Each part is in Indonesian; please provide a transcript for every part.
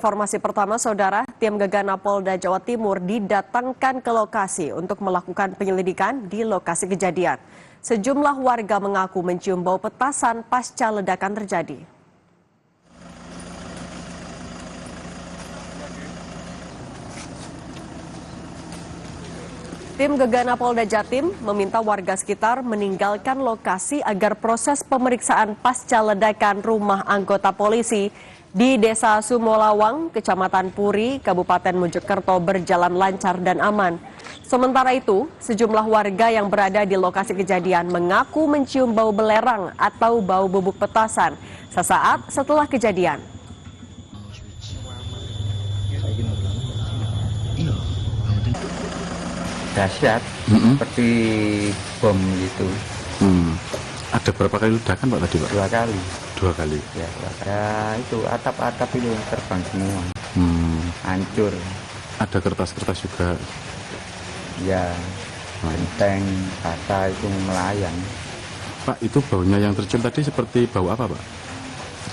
informasi pertama, Saudara, tim Gegana Polda Jawa Timur didatangkan ke lokasi untuk melakukan penyelidikan di lokasi kejadian. Sejumlah warga mengaku mencium bau petasan pasca ledakan terjadi. Tim Gegana Polda Jatim meminta warga sekitar meninggalkan lokasi agar proses pemeriksaan pasca ledakan rumah anggota polisi di Desa Sumolawang, Kecamatan Puri, Kabupaten Mojokerto berjalan lancar dan aman. Sementara itu, sejumlah warga yang berada di lokasi kejadian mengaku mencium bau belerang atau bau bubuk petasan sesaat setelah kejadian. Dahsyat, seperti bom gitu. Ada berapa kali ledakan Pak tadi Pak? 2 kali. 2 kali. Ya, itu atap-atap itu terbang semua. Hancur. Ada kertas-kertas juga. Ya, genteng, bata itu melayang. Pak, itu baunya yang tercium tadi seperti bau apa Pak?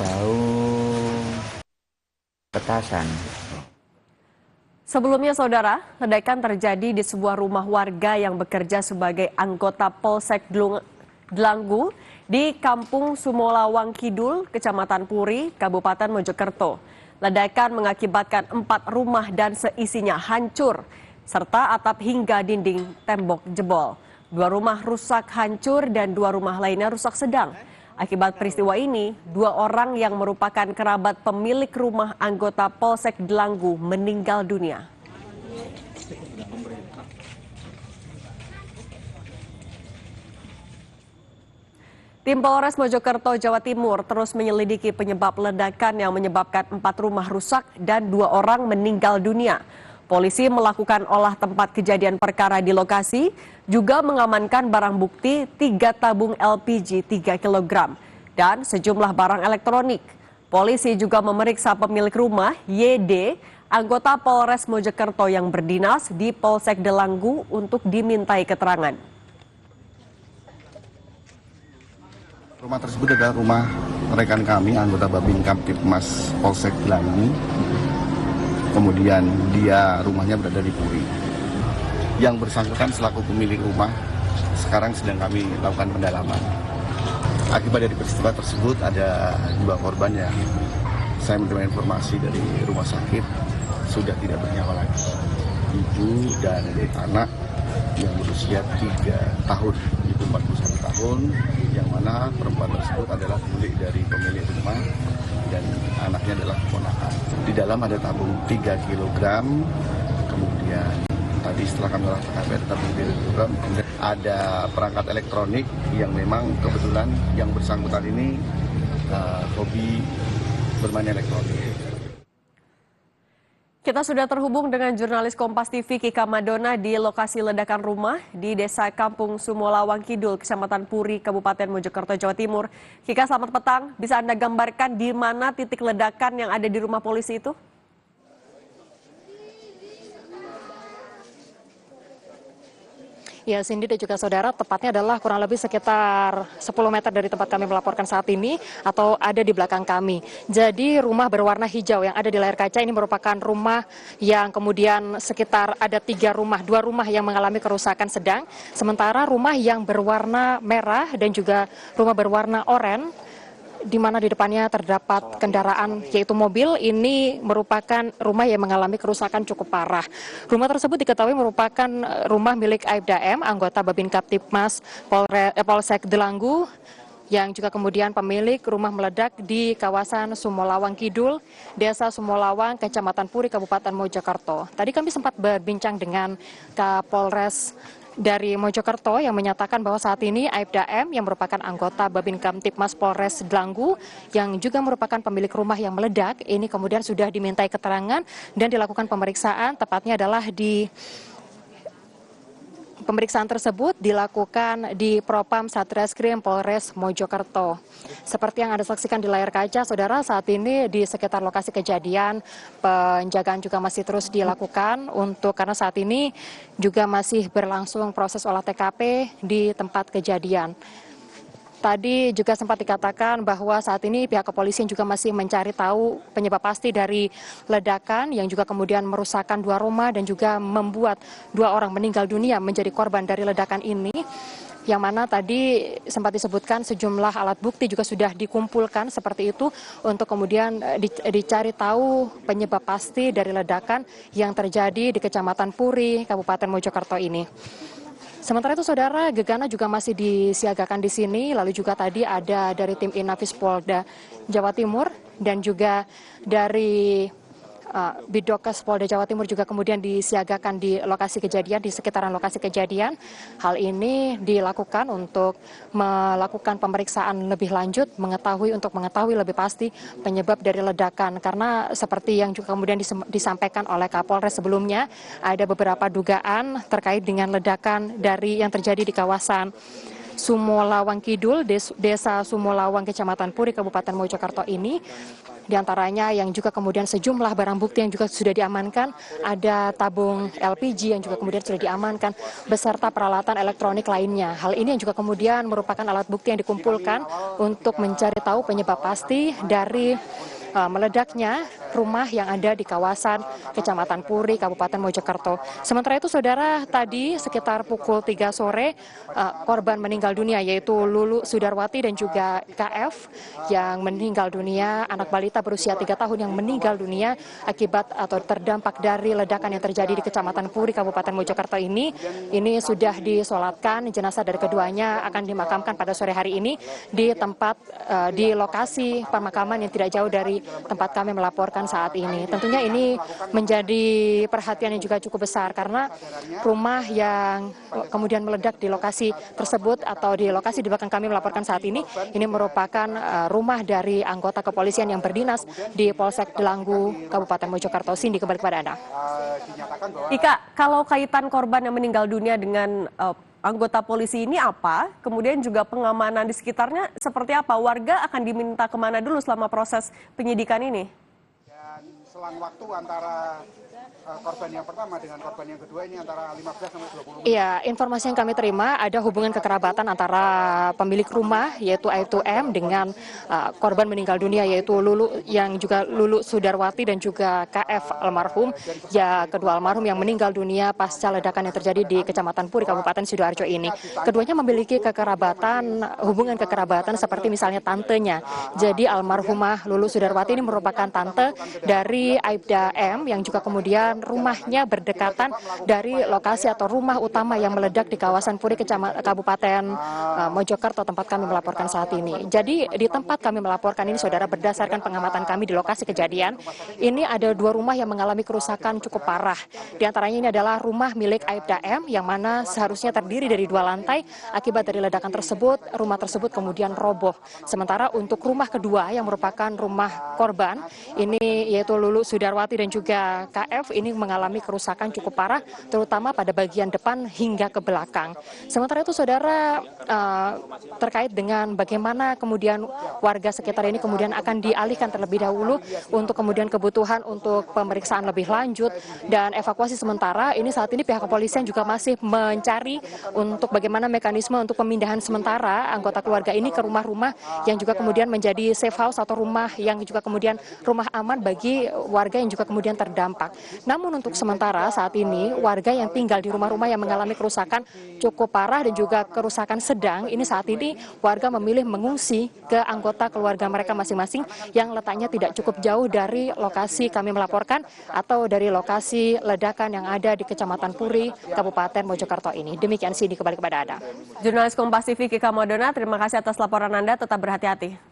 Bau petasan. Sebelumnya, Saudara, ledakan terjadi di sebuah rumah warga yang bekerja sebagai anggota Polsek Delanggu di Kampung Sumolawang Kidul, Kecamatan Puri, Kabupaten Mojokerto. Ledakan mengakibatkan 4 rumah dan seisinya hancur, serta atap hingga dinding tembok jebol. 2 rumah rusak hancur dan 2 rumah lainnya rusak sedang. Akibat peristiwa ini, 2 orang yang merupakan kerabat pemilik rumah anggota Polsek Delanggu meninggal dunia. Tim Polres Mojokerto, Jawa Timur terus menyelidiki penyebab ledakan yang menyebabkan 4 rumah rusak dan 2 orang meninggal dunia. Polisi melakukan olah tempat kejadian perkara di lokasi, juga mengamankan barang bukti 3 tabung LPG 3 kg dan sejumlah barang elektronik. Polisi juga memeriksa pemilik rumah YD, anggota Polres Mojokerto yang berdinas di Polsek Delanggu untuk dimintai keterangan. Rumah tersebut adalah rumah rekan kami, anggota Babin Kamtipmas Polsek Delanggu. Kemudian rumahnya berada di Puri. Yang bersangkutan selaku pemilik rumah sekarang sedang kami lakukan pendalaman. Akibat dari peristiwa tersebut ada 2 korban yang saya menerima informasi dari rumah sakit sudah tidak bernyawa lagi. Ibu dan anak yang berusia 3 tahun, ibu 41 tahun, yang mana perempuan tersebut adalah milik dari pemilik rumah dan anaknya adalah keponakan. Di dalam ada tabung 3 kg, kemudian tadi setelah kami olah TKP ada tabung 3 kg, kemudian ada perangkat elektronik yang memang kebetulan yang bersangkutan ini hobi bermain elektronik. Kita sudah terhubung dengan jurnalis Kompas TV Kika Madona di lokasi ledakan rumah di Desa Kampung Sumolawang Kidul, Kecamatan Puri, Kabupaten Mojokerto, Jawa Timur. Kika, selamat petang. Bisa Anda gambarkan di mana titik ledakan yang ada di rumah polisi itu? Ya, Cindy dan juga saudara, tepatnya adalah kurang lebih sekitar 10 meter dari tempat kami melaporkan saat ini atau ada di belakang kami. Jadi rumah berwarna hijau yang ada di layar kaca ini merupakan rumah yang kemudian sekitar ada 3 rumah, 2 rumah yang mengalami kerusakan sedang. Sementara rumah yang berwarna merah dan juga rumah berwarna oranye, di mana di depannya terdapat kendaraan yaitu mobil, ini merupakan rumah yang mengalami kerusakan cukup parah. Rumah tersebut diketahui merupakan rumah milik Aibda M, anggota Babin Kamtipmas Polsek Delanggu, yang juga kemudian pemilik rumah meledak di kawasan Sumolawang Kidul, Desa Sumolawang, Kecamatan Puri, Kabupaten Mojokerto. Tadi kami sempat berbincang dengan Kapolres dari Mojokerto yang menyatakan bahwa saat ini Aibda M yang merupakan anggota Babin Kamtipmas Polres Delanggu yang juga merupakan pemilik rumah yang meledak ini kemudian sudah dimintai keterangan dan dilakukan pemeriksaan, tepatnya adalah di pemeriksaan tersebut dilakukan di Propam Satreskrim Polres Mojokerto. Seperti yang Anda saksikan di layar kaca, saudara, saat ini di sekitar lokasi kejadian penjagaan juga masih terus dilakukan karena saat ini juga masih berlangsung proses olah TKP di tempat kejadian. tadi juga sempat dikatakan bahwa saat ini pihak kepolisian juga masih mencari tahu penyebab pasti dari ledakan yang juga kemudian merusakkan 2 rumah dan juga membuat 2 orang meninggal dunia menjadi korban dari ledakan ini. Yang mana tadi sempat disebutkan sejumlah alat bukti juga sudah dikumpulkan seperti itu untuk kemudian dicari tahu penyebab pasti dari ledakan yang terjadi di Kecamatan Puri, Kabupaten Mojokerto ini. Sementara itu, Saudara, Gegana juga masih disiagakan di sini, lalu juga tadi ada dari tim Inafis Polda Jawa Timur dan juga dari Bidokes Polda Jawa Timur juga kemudian disiagakan di lokasi kejadian, di sekitaran lokasi kejadian. Hal ini dilakukan untuk melakukan pemeriksaan lebih lanjut, untuk mengetahui lebih pasti penyebab dari ledakan. Karena seperti yang juga kemudian disampaikan oleh Kapolres sebelumnya, ada beberapa dugaan terkait dengan ledakan dari yang terjadi di kawasan Sumolawang Kidul, Desa Sumolawang, Kecamatan Puri, Kabupaten Mojokerto ini. Di antaranya yang juga kemudian sejumlah barang bukti yang juga sudah diamankan, ada tabung LPG yang juga kemudian sudah diamankan, beserta peralatan elektronik lainnya. Hal ini yang juga kemudian merupakan alat bukti yang dikumpulkan untuk mencari tahu penyebab pasti dari meledaknya rumah yang ada di kawasan Kecamatan Puri, Kabupaten Mojokerto. Sementara itu, Saudara, tadi sekitar pukul 3 sore korban meninggal dunia yaitu Lulu Sudarwati dan juga KF yang meninggal dunia, anak balita berusia 3 tahun yang meninggal dunia akibat atau terdampak dari ledakan yang terjadi di Kecamatan Puri, Kabupaten Mojokerto ini. Ini sudah disolatkan, jenazah dari keduanya akan dimakamkan pada sore hari ini di tempat di lokasi pemakaman yang tidak jauh dari tempat kami melaporkan saat ini. Tentunya ini menjadi perhatian yang juga cukup besar karena rumah yang kemudian meledak di lokasi tersebut atau di lokasi di belakang kami melaporkan saat ini merupakan rumah dari anggota kepolisian yang berdinas di Polsek Delanggu, Kabupaten Mojokerto. Cindy, kembali kepada Anda. Ika, kalau kaitan korban yang meninggal dunia dengan anggota polisi ini apa? Kemudian juga pengamanan di sekitarnya seperti apa? Warga akan diminta kemana dulu selama proses penyidikan ini? Dan selang waktu antara korban yang pertama dengan korban yang kedua ini antara 15 sampai 20 menit. Iya, informasi yang kami terima ada hubungan kekerabatan antara pemilik rumah yaitu Aibtu M dengan korban meninggal dunia yaitu Lulu Sudarwati dan juga KF almarhum, ya kedua almarhum yang meninggal dunia pasca ledakan yang terjadi di Kecamatan Puri, Kabupaten Sidoarjo ini. Keduanya memiliki hubungan kekerabatan seperti misalnya tantenya. Jadi almarhumah Lulu Sudarwati ini merupakan tante dari Aibda M yang juga kemudian rumahnya berdekatan dari lokasi atau rumah utama yang meledak di kawasan Puri, Kabupaten Mojokerto, tempat kami melaporkan saat ini. Jadi di tempat kami melaporkan ini, Saudara, berdasarkan pengamatan kami di lokasi kejadian, ini ada 2 rumah yang mengalami kerusakan cukup parah. Di antaranya ini adalah rumah milik Aibda M yang mana seharusnya terdiri dari 2 lantai. Akibat dari ledakan tersebut, rumah tersebut kemudian roboh. Sementara untuk rumah kedua yang merupakan rumah korban, ini yaitu Lulu Sudarwati dan juga KF, ini mengalami kerusakan cukup parah, terutama pada bagian depan hingga ke belakang. Sementara itu, Saudara, terkait dengan bagaimana kemudian warga sekitar ini kemudian akan dialihkan terlebih dahulu untuk kemudian kebutuhan untuk pemeriksaan lebih lanjut dan evakuasi sementara, ini saat ini pihak kepolisian juga masih mencari untuk bagaimana mekanisme untuk pemindahan sementara anggota keluarga ini ke rumah-rumah yang juga kemudian menjadi safe house atau rumah yang juga kemudian rumah aman bagi warga yang juga kemudian terdampak. Namun untuk sementara saat ini warga yang tinggal di rumah-rumah yang mengalami kerusakan cukup parah dan juga kerusakan sedang, ini saat ini warga memilih mengungsi ke anggota keluarga mereka masing-masing yang letaknya tidak cukup jauh dari lokasi kami melaporkan atau dari lokasi ledakan yang ada di Kecamatan Puri, Kabupaten Mojokerto ini. Demikian Cindy, kembali kepada Anda. Jurnalis Kompas TV Kika Modona, terima kasih atas laporan Anda, tetap berhati-hati.